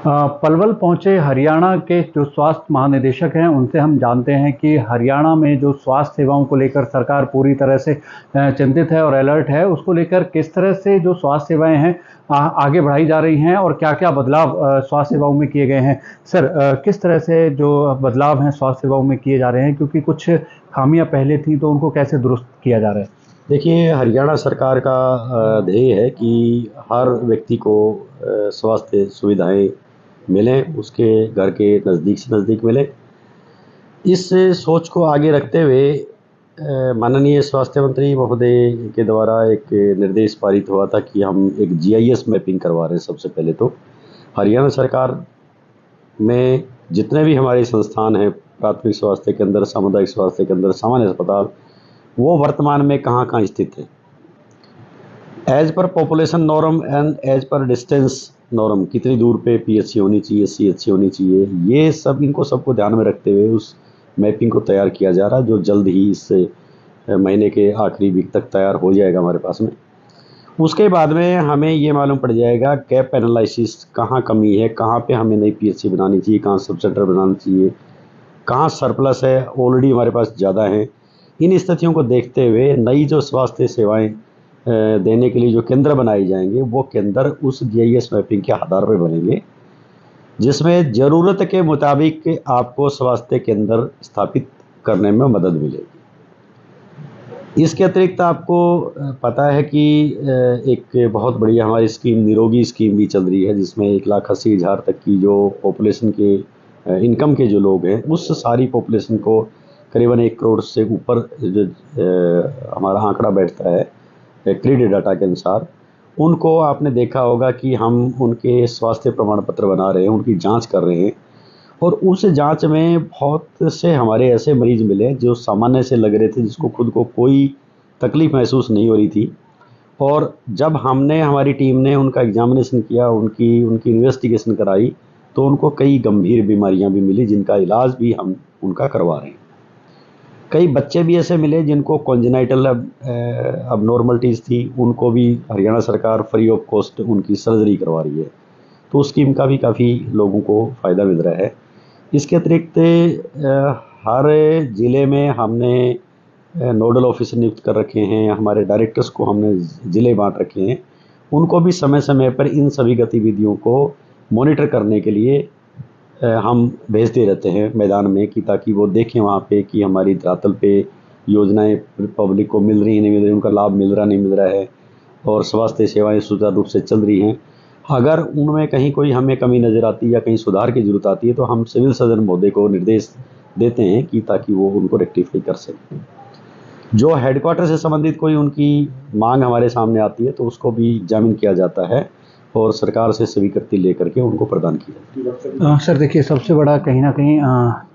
पलवल पहुंचे हरियाणा के जो स्वास्थ्य महानिदेशक हैं, उनसे हम जानते हैं कि हरियाणा में जो स्वास्थ्य सेवाओं को लेकर सरकार पूरी तरह से चिंतित है और अलर्ट है। उसको लेकर किस तरह से जो स्वास्थ्य सेवाएं हैं आगे बढ़ाई जा रही हैं और क्या-क्या बदलाव स्वास्थ्य सेवाओं में किए गए हैं? सर, किस तरह से जो बदलाव हैं स्वास्थ्य सेवाओं में किए जा रहे हैं? क्योंकि कुछ खामियां पहले थी, तो उनको कैसे दुरुस्त किया जा रहा है? देखिए, हरियाणा सरकार का ध्येय है कि हर व्यक्ति को स्वास्थ्य सुविधाएँ मिलें, उसके घर के नज़दीक से नज़दीक मिलें। इस सोच को आगे रखते हुए माननीय स्वास्थ्य मंत्री महोदय के द्वारा एक निर्देश पारित हुआ था कि हम एक जीआईएस मैपिंग करवा रहे हैं सबसे पहले तो। हरियाणा सरकार में जितने भी हमारे संस्थान हैं, प्राथमिक स्वास्थ्य केंद्र, सामुदायिक स्वास्थ्य केंद्र, सामान्य अस्पताल, वो वर्तमान में कहाँ-कहाँ स्थित हैं। As per population norm and as per distance norm कितनी दूर पे पीएचसी होनी चाहिए, सीएचसी होनी चाहिए, ये सब इनको सबको ध्यान में रखते हुए उस मैपिंग को तैयार किया जा रहा है, जो जल्द ही इस महीने के आखिरी वीक तक तैयार हो जाएगा हमारे पास में। उसके बाद में हमें ये मालूम पड़ जाएगा गैप एनालिसिस कहाँ कमी है, कहाँ पे हमें नई पीएचसी बनानी चाहिए, कहाँ सब सेंटर बनाना चाहिए, कहाँ सरप्लस है, ऑलरेडी हमारे पास ज़्यादा है। इन स्थितियों को देखते हुए नई जो स्वास्थ्य सेवाएं देने के लिए जो केंद्र बनाए जाएंगे, वो केंद्र उस जीआईएस मैपिंग के आधार पर बनेंगे, जिसमें ज़रूरत के मुताबिक आपको स्वास्थ्य केंद्र स्थापित करने में मदद मिलेगी। इसके अतिरिक्त आपको पता है कि एक बहुत बढ़िया हमारी स्कीम निरोगी स्कीम भी चल रही है, जिसमें 1,80,000 तक की जो पॉपुलेशन के इनकम के जो लोग हैं, उस सारी पॉपुलेशन को करीबन 1 करोड़ से ऊपर जो हमारा आंकड़ा बैठता है क्रेडिट डाटा के अनुसार, उनको आपने देखा होगा कि हम उनके स्वास्थ्य प्रमाण पत्र बना रहे हैं, उनकी जांच कर रहे हैं। और उस जांच में बहुत से हमारे ऐसे मरीज मिले जो सामान्य से लग रहे थे, जिसको खुद को कोई तकलीफ़ महसूस नहीं हो रही थी। और जब हमारी टीम ने उनका एग्जामिनेशन किया, उनकी उनकी इन्वेस्टिगेशन कराई, तो उनको कई गंभीर बीमारियां भी मिली, जिनका इलाज भी हम उनका करवा रहे हैं। कई बच्चे भी ऐसे मिले जिनको कॉन्जेनाइटल अबनॉर्मलिटीज़ थी, उनको भी हरियाणा सरकार फ्री ऑफ कॉस्ट उनकी सर्जरी करवा रही है। तो उस स्कीम का भी काफ़ी लोगों को फ़ायदा मिल रहा है। इसके अतिरिक्त हर ज़िले में हमने नोडल ऑफिसर नियुक्त कर रखे हैं, हमारे डायरेक्टर्स को हमने ज़िले बांट रखे हैं। उनको भी समय समय पर इन सभी गतिविधियों को मॉनिटर करने के लिए हम भेजते रहते हैं मैदान में, कि ताकि वो देखें वहाँ पे कि हमारी धरातल पे योजनाएं पब्लिक को मिल रही नहीं मिल रही, उनका लाभ मिल रहा नहीं मिल रहा है, और स्वास्थ्य सेवाएं सुचारू रूप से चल रही हैं। अगर उनमें कहीं कोई हमें कमी नज़र आती है या कहीं सुधार की ज़रूरत आती है, तो हम सिविल सर्जन महोदय को निर्देश देते हैं कि ताकि वो उनको रेक्टिफाई कर सकें। जो हेडक्वार्टर से संबंधित कोई उनकी मांग हमारे सामने आती है, तो उसको भी एग्जामिन किया जाता है और सरकार से स्वीकृति लेकर के उनको प्रदान किया जाता है। सर, देखिए, सबसे बड़ा कहीं न कहीं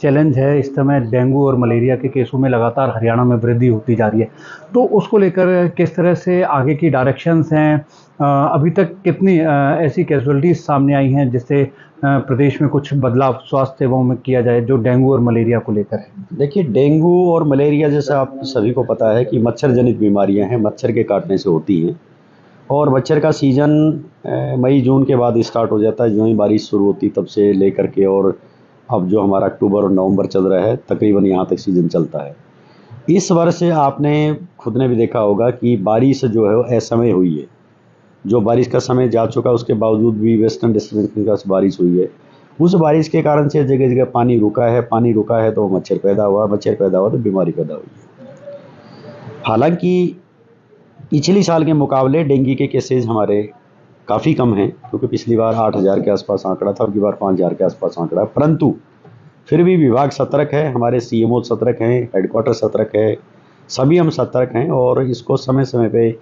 चैलेंज है इस समय डेंगू और मलेरिया के केसों में लगातार हरियाणा में वृद्धि होती जा रही है। तो उसको लेकर किस तरह से आगे की डायरेक्शंस हैं? अभी तक कितनी ऐसी कैज़ुअल्टीज़ सामने आई हैं जिससे प्रदेश में कुछ बदलाव स्वास्थ्य सेवाओं में किया जाए जो डेंगू और मलेरिया को लेकर है? देखिए, डेंगू और मलेरिया जैसा आप सभी को पता है कि मच्छर जनित बीमारियां हैं, मच्छर के काटने से होती हैं। और मच्छर का सीज़न मई जून के बाद स्टार्ट हो जाता है, जो ही बारिश शुरू होती तब से लेकर के, और अब जो हमारा अक्टूबर और नवंबर चल रहा है, तकरीबन यहाँ तक सीज़न चलता है। इस वर्ष आपने खुद ने भी देखा होगा कि बारिश जो है वो असमय हुई है। जो बारिश का समय जा चुका उसके बावजूद भी वेस्टर्न डिस्टर्बेंस का बारिश हुई है। उस बारिश के कारण से जगह जगह पानी रुका है, तो मच्छर पैदा हुआ तो बीमारी पैदा हुई है। हालांकि पिछली साल के मुकाबले डेंगू के केसेज हमारे काफ़ी कम हैं, क्योंकि पिछली बार 8,000 के आसपास आंकड़ा था, अब की बार 5,000 के आसपास आंकड़ा है। परंतु फिर भी विभाग सतर्क है, हमारे सीएमओ सतर्क हैं, हेडक्वार्टर सतर्क है, सभी हम सतर्क हैं और इसको समय समय पे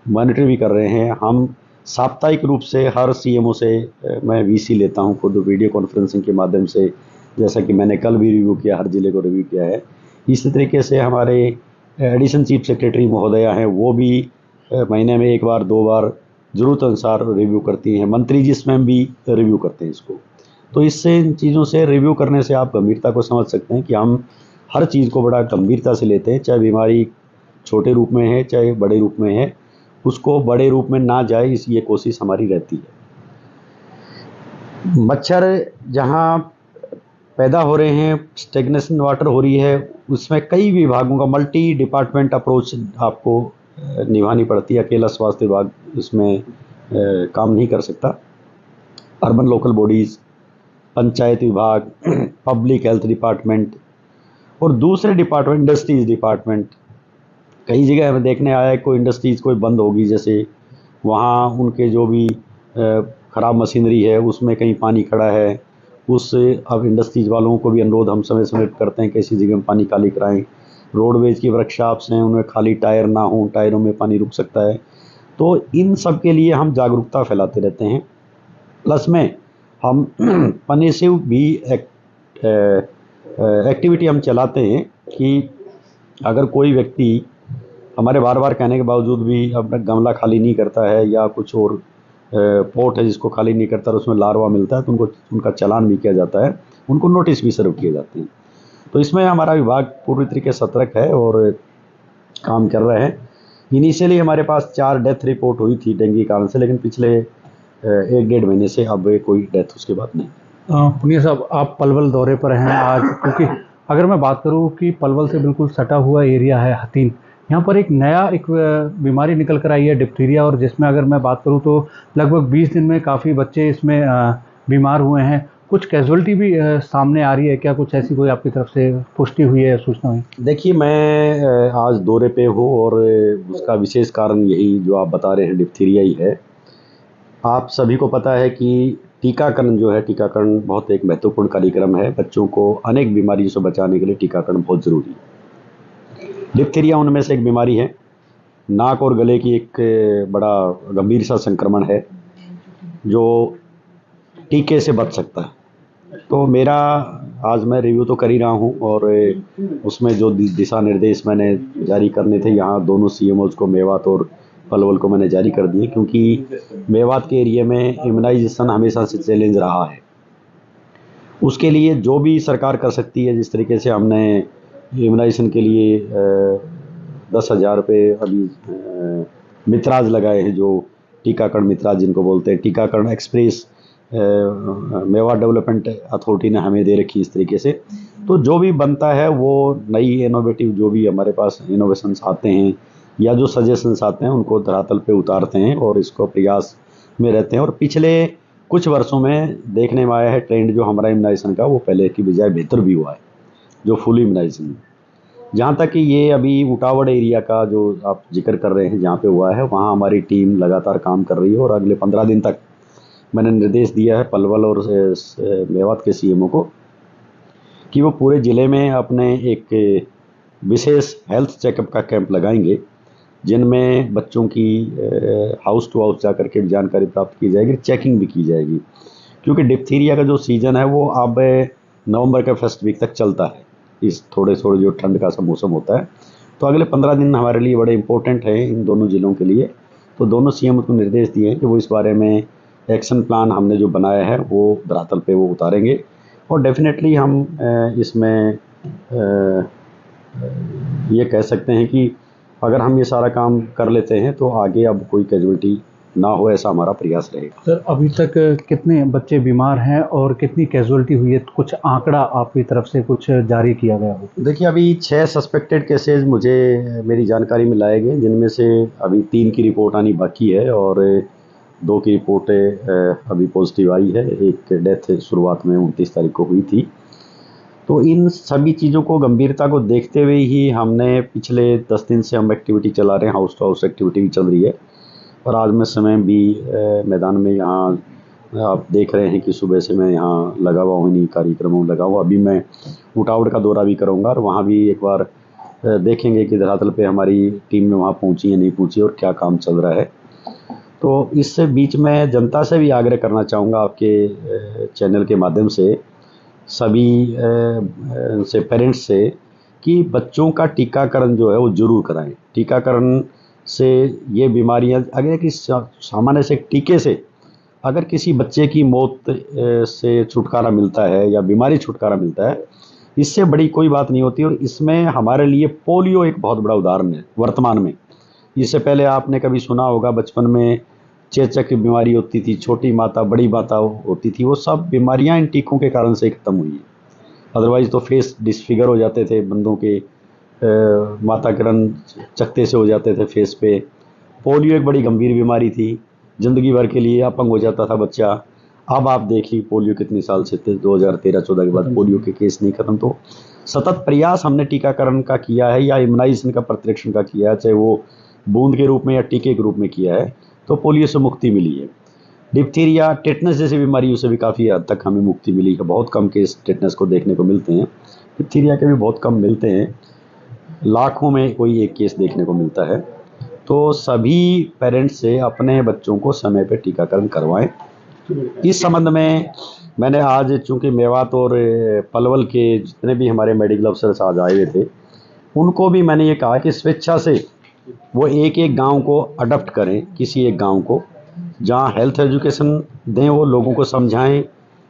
मॉनिटर भी कर रहे हैं। हम साप्ताहिक रूप से हर सीएमओ से मैं वीसी लेता हूं, खुद वीडियो कॉन्फ्रेंसिंग के माध्यम से, जैसा कि मैंने कल भी रिव्यू किया, हर ज़िले को रिव्यू किया है। इसी तरीके से हमारे एडिशन चीफ सेक्रेटरी महोदया हैं, वो भी महीने में 1 बार 2 बार ज़रूरत अनुसार रिव्यू करती हैं। मंत्री जी स्वयं भी रिव्यू करते हैं इसको। तो इससे, इन चीज़ों से रिव्यू करने से आप गंभीरता को समझ सकते हैं कि हम हर चीज़ को बड़ा गंभीरता से लेते हैं, चाहे बीमारी छोटे रूप में है चाहे बड़े रूप में है, उसको बड़े रूप में ना जाए, इस ये कोशिश हमारी रहती है। मच्छर जहाँ पैदा हो रहे हैं, स्टेग्नेशन वाटर हो रही है, उसमें कई विभागों का मल्टी डिपार्टमेंट अप्रोच आपको निभानी पड़ती है। अकेला स्वास्थ्य विभाग इसमें काम नहीं कर सकता। अर्बन लोकल बॉडीज़, पंचायत विभाग, पब्लिक हेल्थ डिपार्टमेंट और दूसरे डिपार्टमेंट, इंडस्ट्रीज डिपार्टमेंट, कई जगह हमें देखने आया है कोई इंडस्ट्रीज़ कोई बंद होगी, जैसे वहाँ उनके जो भी ख़राब मशीनरी है उसमें कहीं पानी खड़ा है, उस अब इंडस्ट्रीज़ वालों को भी अनुरोध हम समय समय पर करते हैं कि ऐसी जगह में पानी खाली कराएं। रोडवेज की वर्कशॉप्स हैं, उनमें खाली टायर ना हो, टायरों में पानी रुक सकता है। तो इन सब के लिए हम जागरूकता फैलाते रहते हैं। प्लस में हम पनिशिव भी एक्टिविटी हम चलाते हैं कि अगर कोई व्यक्ति हमारे बार बार कहने के बावजूद भी अपना गमला खाली नहीं करता है या कुछ और पोर्ट है जिसको खाली नहीं करता और उसमें लार्वा मिलता है, तो उनका चालान भी किया जाता है, उनको नोटिस भी सर्व किए जाते हैं। तो इसमें हमारा विभाग पूरी तरीके से सतर्क है और काम कर रहे हैं। इनिशियली हमारे पास 4 डेथ रिपोर्ट हुई थी डेंगू कारण से, लेकिन पिछले 1-1.5 महीने से अब कोई डेथ उसके बाद नहीं। पुनिया साहब, आप पलवल दौरे पर हैं आज, क्योंकि अगर मैं बात करूं कि पलवल से बिल्कुल सटा हुआ एरिया है हथीन, यहाँ पर एक नया बीमारी निकल कर आई है, डिप्थीरिया, और जिसमें अगर मैं बात करूं तो लगभग 20 दिन में काफ़ी बच्चे इसमें बीमार हुए हैं। कुछ कैजुअलिटी भी सामने आ रही है क्या? कुछ ऐसी कोई आपकी तरफ से पुष्टि हुई है, सूचना हुई? देखिए, मैं आज दौरे पे हूँ और उसका विशेष कारण यही जो आप बता रहे हैं, डिप्थीरिया ही है। आप सभी को पता है कि टीकाकरण जो है, टीकाकरण बहुत एक महत्वपूर्ण कार्यक्रम है। बच्चों को अनेक बीमारियों से बचाने के लिए टीकाकरण बहुत ज़रूरी है। डिप्थीरिया उनमें से एक बीमारी है। नाक और गले की एक बड़ा गंभीर सा संक्रमण है जो टीके से बच सकता है। तो मेरा आज मैं रिव्यू तो कर ही रहा हूँ और उसमें जो दिशा निर्देश मैंने जारी करने थे, यहाँ दोनों सीएमओज को, मेवात और पलवल को, मैंने जारी कर दिए, क्योंकि मेवात के एरिया में इम्यूनाइजेशन हमेशा से चैलेंज रहा है। उसके लिए जो भी सरकार कर सकती है, जिस तरीके से हमने इम्यूनाइजेशन के लिए 10,000 रुपये अभी मित्राज लगाए हैं, जो टीकाकरण मित्राज जिनको बोलते हैं, टीकाकरण एक्सप्रेस मेवा डेवलपमेंट अथॉरिटी ने हमें दे रखी इस तरीके से। तो जो भी बनता है वो नई इनोवेटिव जो भी हमारे पास इनोवेशंस आते हैं या जो सजेशंस आते हैं उनको धरातल पे उतारते हैं और इसको प्रयास में रहते हैं। और पिछले कुछ वर्षों में देखने में आया है ट्रेंड जो हमारा इम्यूनाइजेशन का, वो पहले की बजाय बेहतर भी हुआ है, जो फुल इम्यूनाइजेशन। जहाँ तक कि ये अभी उटावड़ एरिया का जो आप जिक्र कर रहे हैं, जहाँ पे हुआ है, वहाँ हमारी टीम लगातार काम कर रही है और अगले 15 दिन तक मैंने निर्देश दिया है पलवल और मेवात के सीएमओ को कि वो पूरे ज़िले में अपने एक विशेष हेल्थ चेकअप का कैंप लगाएंगे, जिनमें बच्चों की हाउस टू हाउस जाकर के जानकारी प्राप्त की जाएगी, चेकिंग भी की जाएगी। क्योंकि डिप्थीरिया का जो सीज़न है वो अब नवंबर के फर्स्ट वीक तक चलता है, इस थोड़े थोड़े जो ठंड का मौसम होता है। तो अगले 15 दिन हमारे लिए बड़े इंपॉर्टेंट हैं इन दोनों ज़िलों के लिए। तो दोनों सीएम को निर्देश दिए हैं कि वो इस बारे में एक्शन प्लान हमने जो बनाया है वो धरातल पे वो उतारेंगे और डेफिनेटली हम इसमें ये कह सकते हैं कि अगर हम ये सारा काम कर लेते हैं तो आगे अब कोई कैजुअलिटी ना हो, ऐसा हमारा प्रयास रहेगा। सर, अभी तक कितने बच्चे बीमार हैं और कितनी कैजुअलिटी हुई है? कुछ आंकड़ा आपकी तरफ से कुछ जारी किया गया हो? देखिए, अभी 6 सस्पेक्टेड केसेस मुझे मेरी जानकारी में लाए गए, जिनमें से अभी 3 की रिपोर्ट आनी बाकी है और 2 की रिपोर्टें अभी पॉजिटिव आई है। एक डेथ शुरुआत में 29 तारीख को हुई थी। तो इन सभी चीज़ों को, गंभीरता को देखते हुए ही हमने पिछले 10 दिन से हम एक्टिविटी चला रहे हैं, हाउस टू हाउस एक्टिविटी भी चल रही है। और आज मैं समय भी मैदान में यहाँ आप देख रहे हैं कि सुबह से मैं यहाँ लगा हुआ हूँ, इन्हीं कार्यक्रमों में लगा हुआ। अभी मैं उटावड़ का दौरा भी करूँगा और वहाँ भी एक बार देखेंगे कि धरातल पे हमारी टीम में वहाँ पहुँची या नहीं पहुँची और क्या काम चल रहा है। तो इस बीच में जनता से भी आग्रह करना चाहूँगा आपके चैनल के माध्यम से, सभी से पेरेंट्स से, कि बच्चों का टीकाकरण जो है वो ज़रूर कराएं। टीकाकरण से ये बीमारियां, अगर कि सामान्य से टीके से अगर किसी बच्चे की मौत से छुटकारा मिलता है या बीमारी छुटकारा मिलता है, इससे बड़ी कोई बात नहीं होती। और इसमें हमारे लिए पोलियो एक बहुत बड़ा उदाहरण है वर्तमान में। इससे पहले आपने कभी सुना होगा बचपन में चेचक की बीमारी होती थी, छोटी माता बड़ी माता होती थी, वो सब बीमारियां इन टीकों के कारण से खत्म हुई है। अदरवाइज तो फेस डिसफिगर हो जाते थे बंदों के, माता किरण चकते से हो जाते थे फेस पे। पोलियो एक बड़ी गंभीर बीमारी थी, ज़िंदगी भर के लिए अपंग हो जाता था बच्चा। अब आप देखिए पोलियो कितने साल से थे, 2013-14 के बाद पोलियो के केस नहीं खत्म। तो सतत प्रयास हमने टीकाकरण का किया है या इम्यूनाइजेशन का प्रतिरक्षण का किया है, चाहे वो बूंद के रूप में या टीके के रूप में किया है, तो पोलियो से मुक्ति मिली है। डिप्थीरिया, टेटनस जैसी बीमारियों से भी काफ़ी हद तक हमें मुक्ति मिली है। बहुत कम केस टेटनस को देखने को मिलते हैं, डिप्थीरिया के भी बहुत कम मिलते हैं, लाखों में कोई एक केस देखने को मिलता है। तो सभी पेरेंट्स से अपने बच्चों को समय पे टीकाकरण करवाएं। इस संबंध में मैंने आज, चूंकि मेवात और पलवल के जितने भी हमारे मेडिकल अफसर्स आज आए हुए थे, उनको भी मैंने ये कहा कि स्वेच्छा से वो एक एक गांव को अडॉप्ट करें, किसी एक गांव को जहां हेल्थ एजुकेशन दें, वो लोगों को समझाएं।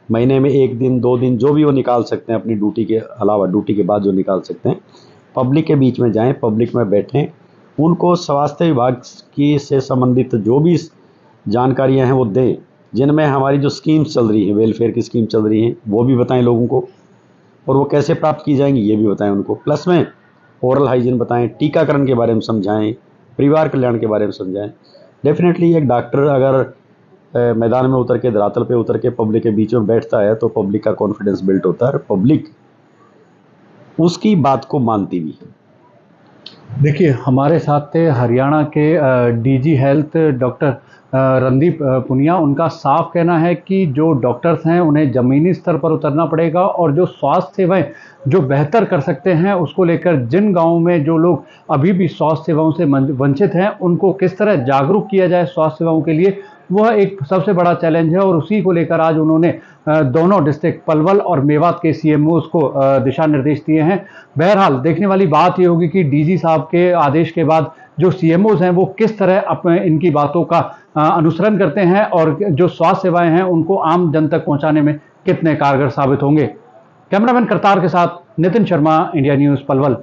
महीने में 1 दिन 2 दिन जो भी वो निकाल सकते हैं अपनी ड्यूटी के अलावा, ड्यूटी के बाद जो निकाल सकते हैं, पब्लिक के बीच में जाएं, पब्लिक में बैठें, उनको स्वास्थ्य विभाग की से संबंधित जो भी जानकारियां हैं वो दें। जिनमें हमारी जो स्कीम्स चल रही हैं, वेलफेयर की स्कीम चल रही हैं, वो भी बताएं लोगों को, और वो कैसे प्राप्त की जाएंगी ये भी बताएं उनको। प्लस में ओरल हाइजीन बताएं, टीकाकरण के बारे में समझाएं, परिवार कल्याण के बारे में समझाएं। डेफिनेटली एक डॉक्टर अगर मैदान में उतर के, धरातल पे उतर के पब्लिक के बीच में बैठता है तो पब्लिक का कॉन्फिडेंस बिल्ट होता है, पब्लिक उसकी बात को मानती भी है। देखिए, हमारे साथ थे हरियाणा के DG health doctor Randeep Punia. उनका साफ कहना है कि जो डॉक्टर्स हैं उन्हें ज़मीनी स्तर पर उतरना पड़ेगा और जो स्वास्थ्य सेवाएं जो बेहतर कर सकते हैं उसको लेकर जिन गांवों में जो लोग अभी भी स्वास्थ्य सेवाओं से वंचित हैं उनको किस तरह जागरूक किया जाए स्वास्थ्य सेवाओं के लिए, वह एक सबसे बड़ा चैलेंज है। और उसी को लेकर आज उन्होंने दोनों डिस्ट्रिक्ट पलवल और मेवात के सीएमओस को दिशा निर्देश दिए हैं। बहरहाल देखने वाली बात ये होगी कि डीजी साहब के आदेश के बाद जो सीएमओस हैं वो किस तरह अपने इनकी बातों का अनुसरण करते हैं और जो स्वास्थ्य सेवाएं हैं उनको आम जन तक पहुंचाने में कितने कारगर साबित होंगे। कैमरामैन करतार के साथ नितिन शर्मा, इंडिया न्यूज़, पलवल।